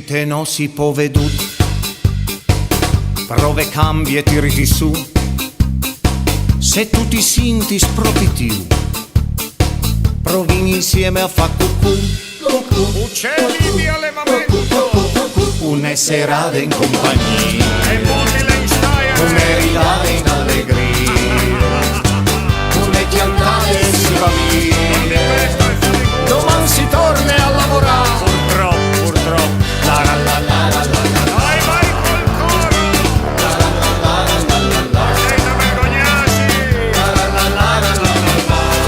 gente non si può vedere, prove cambia e tiri su, se tu ti senti spropitiu, provi insieme a fa cucù, uccelli di allevamento, una serata in compagnia, e mobile in staia, come ridare in allegria, come chiantare e si va via, domani si torna a lavorare, purtroppo, la la la la la la. vai col coro, sei da vergognarsi,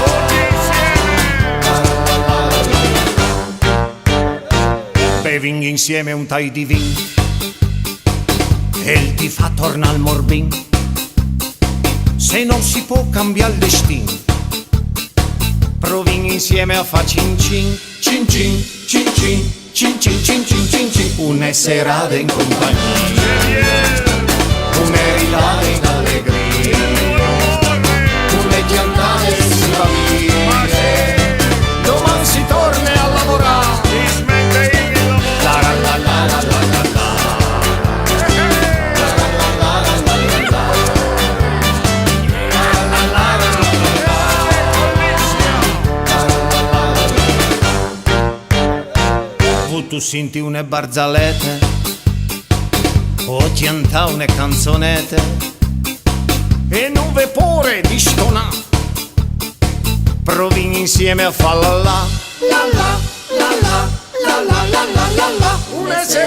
tutti insieme, Bevi insieme un tai di vin e il ti fa torna al morbin, se non si può cambiare il destino, provi insieme a fa cin cin cin cin cin cin cin cin cin cin cin cin, una serata in compagnia, come ridare in allegria, come chiantare e si va via, domani si torna a lavorare, ti smette il lavoro, la la la la la la la. Tu senti una barzellette o canta una canzonette e non ve pure di stonà, provi insieme a falla la la la la la la la la la la, una sera